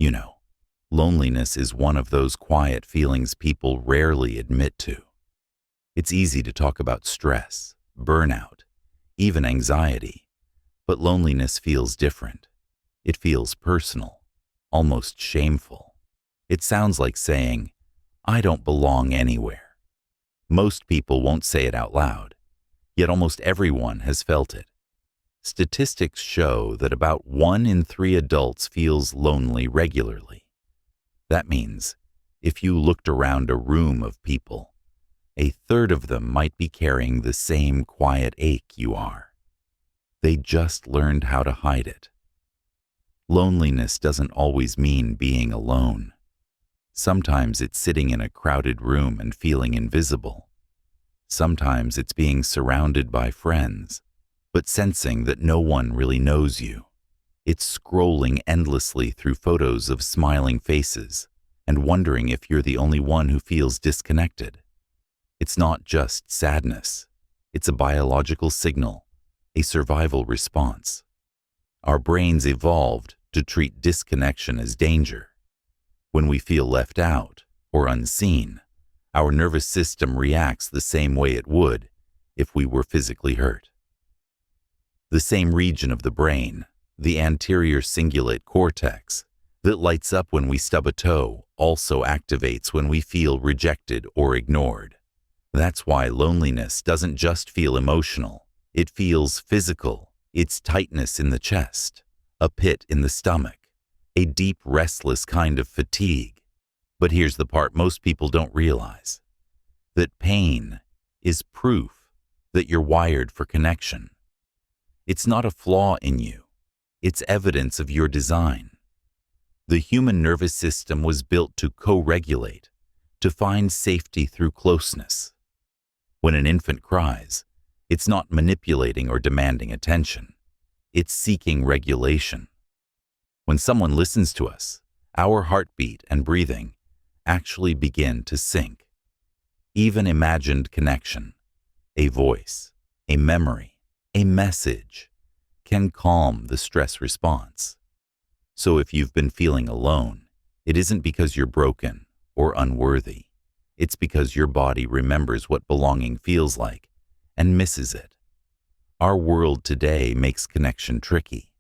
You know, loneliness is one of those quiet feelings people rarely admit to. It's easy to talk about stress, burnout, even anxiety, but loneliness feels different. It feels personal, almost shameful. It sounds like saying, "I don't belong anywhere." Most people won't say it out loud, yet almost everyone has felt it. Statistics show that about 1 in 3 adults feels lonely regularly. That means, if you looked around a room of people, a third of them might be carrying the same quiet ache you are. They just learned how to hide it. Loneliness doesn't always mean being alone. Sometimes it's sitting in a crowded room and feeling invisible. Sometimes it's being surrounded by friends, but sensing that no one really knows you. It's scrolling endlessly through photos of smiling faces and wondering if you're the only one who feels disconnected. It's not just sadness. It's a biological signal, a survival response. Our brains evolved to treat disconnection as danger. When we feel left out or unseen, our nervous system reacts the same way it would if we were physically hurt. The same region of the brain, the anterior cingulate cortex, that lights up when we stub a toe also activates when we feel rejected or ignored. That's why loneliness doesn't just feel emotional. It feels physical. It's tightness in the chest, a pit in the stomach, a deep, restless kind of fatigue. But here's the part most people don't realize: that pain is proof that you're wired for connection. It's not a flaw in you. It's evidence of your design. The human nervous system was built to co-regulate, to find safety through closeness. When an infant cries, it's not manipulating or demanding attention. It's seeking regulation. When someone listens to us, our heartbeat and breathing actually begin to sync. Even imagined connection, a voice, a memory, a message, can calm the stress response. So if you've been feeling alone, it isn't because you're broken or unworthy. It's because your body remembers what belonging feels like and misses it. Our world today makes connection tricky.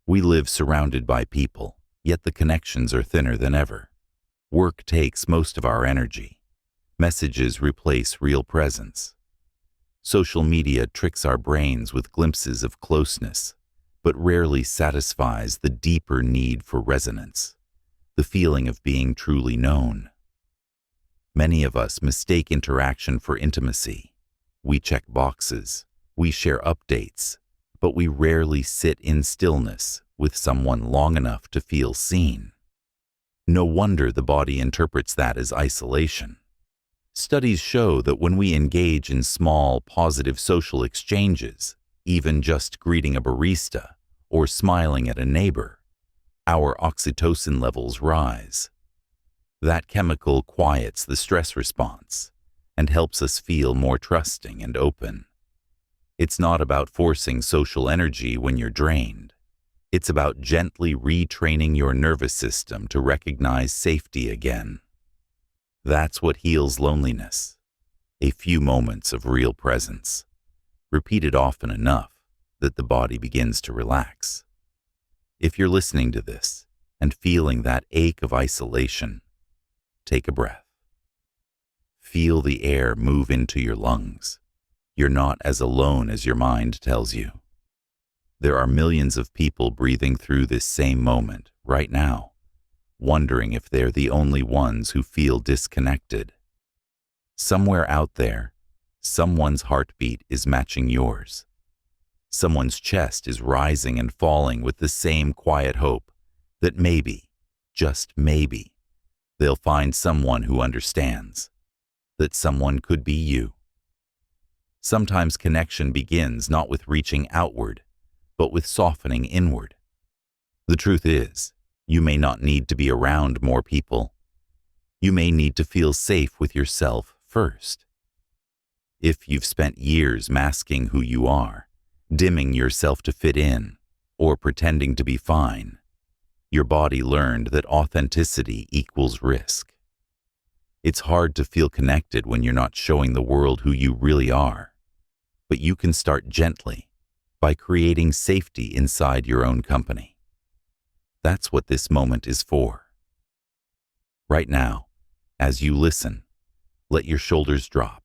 We live surrounded by people, yet the connections are thinner than ever. Work takes most of our energy. Messages replace real presence. Social media tricks our brains with glimpses of closeness, but rarely satisfies the deeper need for resonance, the feeling of being truly known. Many of us mistake interaction for intimacy. We check boxes, we share updates, but we rarely sit in stillness with someone long enough to feel seen. No wonder the body interprets that as isolation. Studies show that when we engage in small, positive social exchanges, even just greeting a barista or smiling at a neighbor, our oxytocin levels rise. That chemical quiets the stress response and helps us feel more trusting and open. It's not about forcing social energy when you're drained. It's about gently retraining your nervous system to recognize safety again. That's what heals loneliness. A few moments of real presence, repeated often enough that the body begins to relax. If you're listening to this and feeling that ache of isolation, take a breath. Feel the air move into your lungs. You're not as alone as your mind tells you. There are millions of people breathing through this same moment right now, wondering if they're the only ones who feel disconnected. Somewhere out there, someone's heartbeat is matching yours. Someone's chest is rising and falling with the same quiet hope that maybe, just maybe, they'll find someone who understands, that someone could be you. Sometimes connection begins not with reaching outward, but with softening inward. The truth is, you may not need to be around more people. You may need to feel safe with yourself first. If you've spent years masking who you are, dimming yourself to fit in, or pretending to be fine, Your body learned that authenticity equals risk. It's hard to feel connected when you're not showing the world who you really are. But you can start gently by creating safety inside your own company. That's what this moment is for. Right now, as you listen, let your shoulders drop.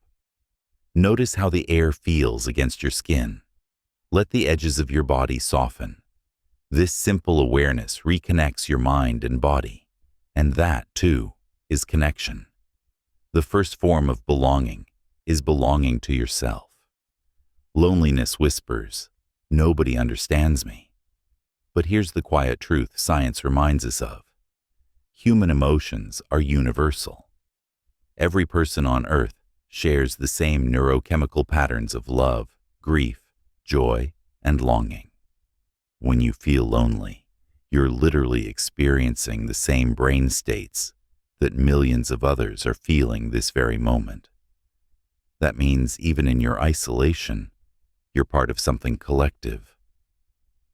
Notice how the air feels against your skin. Let the edges of your body soften. This simple awareness reconnects your mind and body, and that, too, is connection. The first form of belonging is belonging to yourself. Loneliness whispers, "Nobody understands me." But here's the quiet truth science reminds us of. Human emotions are universal. Every person on Earth shares the same neurochemical patterns of love, grief, joy, and longing. When you feel lonely, you're literally experiencing the same brain states that millions of others are feeling this very moment. That means even in your isolation, you're part of something collective.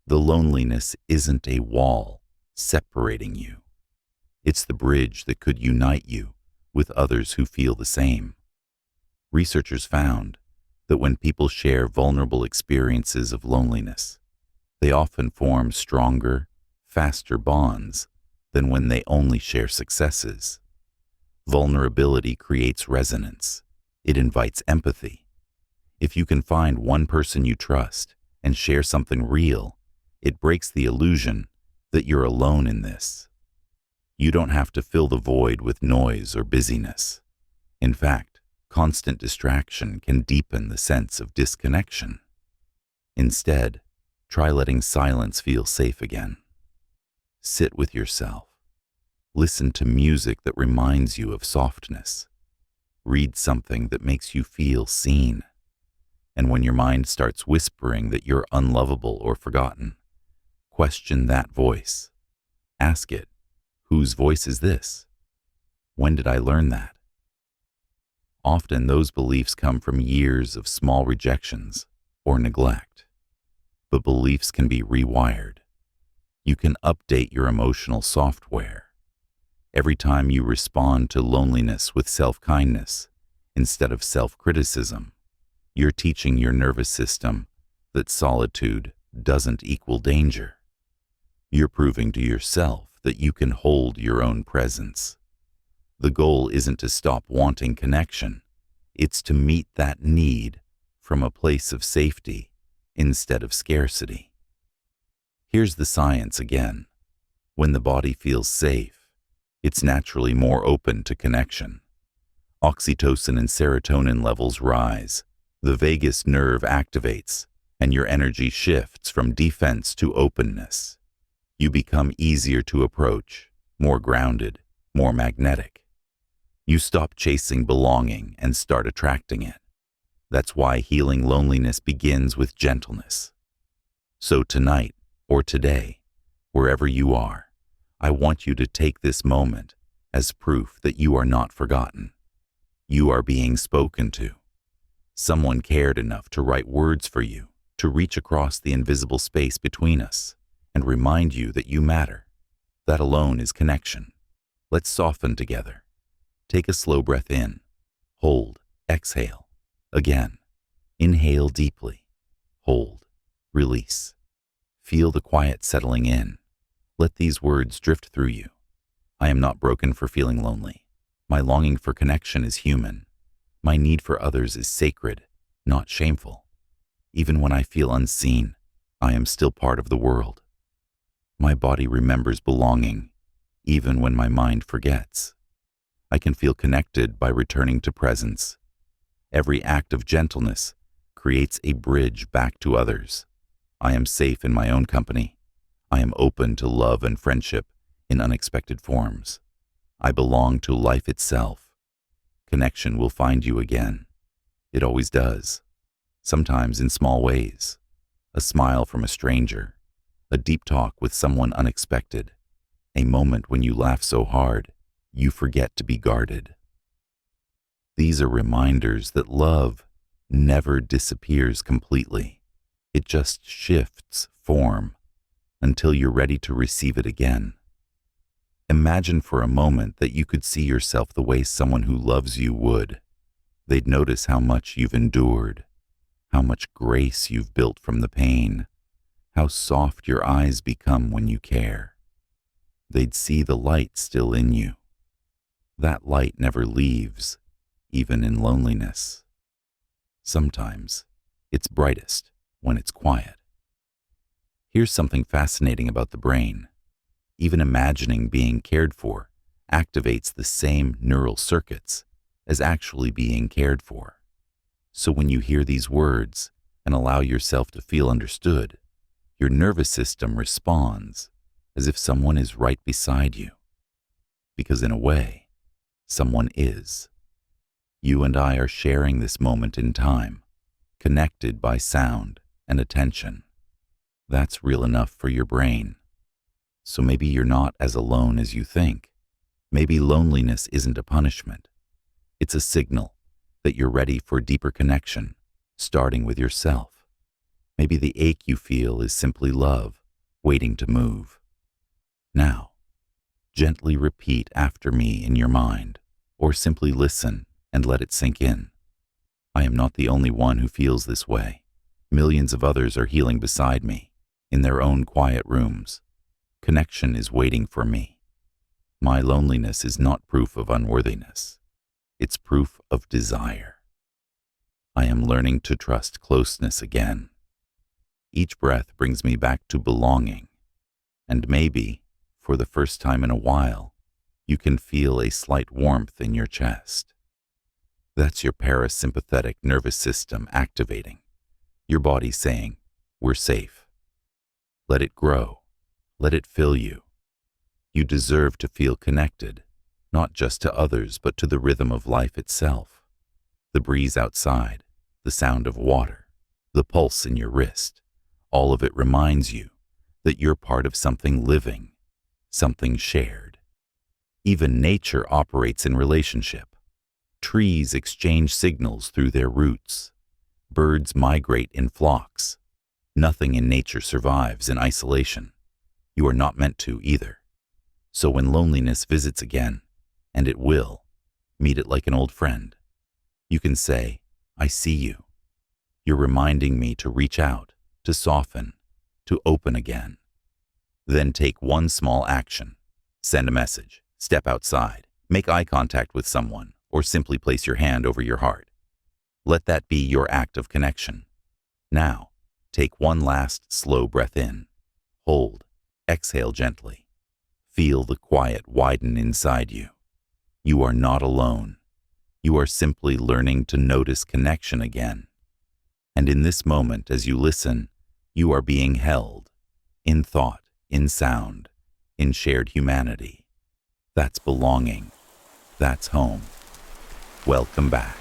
The loneliness isn't a wall separating you. It's the bridge that could unite you with others who feel the same. Researchers found that when people share vulnerable experiences of loneliness, they often form stronger, faster bonds than when they only share successes. Vulnerability creates resonance. It invites empathy. If you can find one person you trust and share something real, it breaks the illusion that you're alone in this. You don't have to fill the void with noise or busyness. In fact, constant distraction can deepen the sense of disconnection. Instead, try letting silence feel safe again. Sit with yourself. Listen to music that reminds you of softness. Read something that makes you feel seen. And when your mind starts whispering that you're unlovable or forgotten, question that voice. Ask it, whose voice is this? When did I learn that? Often those beliefs come from years of small rejections or neglect. But beliefs can be rewired. You can update your emotional software. Every time you respond to loneliness with self-kindness instead of self-criticism, you're teaching your nervous system that solitude doesn't equal danger. You're proving to yourself that you can hold your own presence. The goal isn't to stop wanting connection. It's to meet that need from a place of safety instead of scarcity. Here's the science again. When the body feels safe, it's naturally more open to connection. Oxytocin and serotonin levels rise, the vagus nerve activates, and your energy shifts from defense to openness. You become easier to approach, more grounded, more magnetic. You stop chasing belonging and start attracting it. That's why healing loneliness begins with gentleness. So tonight, or today, wherever you are, I want you to take this moment as proof that you are not forgotten. You are being spoken to. Someone cared enough to write words for you, to reach across the invisible space between us, and remind you that you matter. That alone is connection. Let's soften together. Take a slow breath in. Hold. Exhale. Again. Inhale deeply. Hold. Release. Feel the quiet settling in. Let these words drift through you. I am not broken for feeling lonely. My longing for connection is human. My need for others is sacred, not shameful. Even when I feel unseen, I am still part of the world. My body remembers belonging, even when my mind forgets. I can feel connected by returning to presence. Every act of gentleness creates a bridge back to others. I am safe in my own company. I am open to love and friendship in unexpected forms. I belong to life itself. Connection will find you again. It always does. Sometimes in small ways. A smile from a stranger. A deep talk with someone unexpected. A moment when you laugh so hard, you forget to be guarded. These are reminders that love never disappears completely. It just shifts form until you're ready to receive it again. Imagine for a moment that you could see yourself the way someone who loves you would. They'd notice how much you've endured, how much grace you've built from the pain, how soft your eyes become when you care. They'd see the light still in you. That light never leaves, even in loneliness. Sometimes it's brightest when it's quiet. Here's something fascinating about the brain. Even imagining being cared for activates the same neural circuits as actually being cared for. So when you hear these words and allow yourself to feel understood, your nervous system responds as if someone is right beside you. Because in a way, someone is. You and I are sharing this moment in time, connected by sound and attention. That's real enough for your brain. So maybe you're not as alone as you think. Maybe loneliness isn't a punishment. It's a signal that you're ready for deeper connection, starting with yourself. Maybe the ache you feel is simply love, waiting to move. Now, gently repeat after me in your mind, or simply listen and let it sink in. I am not the only one who feels this way. Millions of others are healing beside me, in their own quiet rooms. Connection is waiting for me. My loneliness is not proof of unworthiness. It's proof of desire. I am learning to trust closeness again. Each breath brings me back to belonging. And maybe, for the first time in a while, you can feel a slight warmth in your chest. That's your parasympathetic nervous system activating. Your body saying, "We're safe." Let it grow. Let it fill you. You deserve to feel connected, not just to others, but to the rhythm of life itself. The breeze outside, the sound of water, the pulse in your wrist, all of it reminds you that you're part of something living, something shared. Even nature operates in relationship. Trees exchange signals through their roots. Birds migrate in flocks. Nothing in nature survives in isolation. You are not meant to either. So when loneliness visits again, and it will, meet it like an old friend. You can say, "I see you." You're reminding me to reach out, to soften, to open again. Then take one small action. Send a message, step outside, make eye contact with someone, or simply place your hand over your heart. Let that be your act of connection. Now, take one last slow breath in. Hold. Exhale gently. Feel the quiet widen inside you. You are not alone. You are simply learning to notice connection again. And in this moment, as you listen, you are being held, in thought, in sound, in shared humanity. That's belonging. That's home. Welcome back.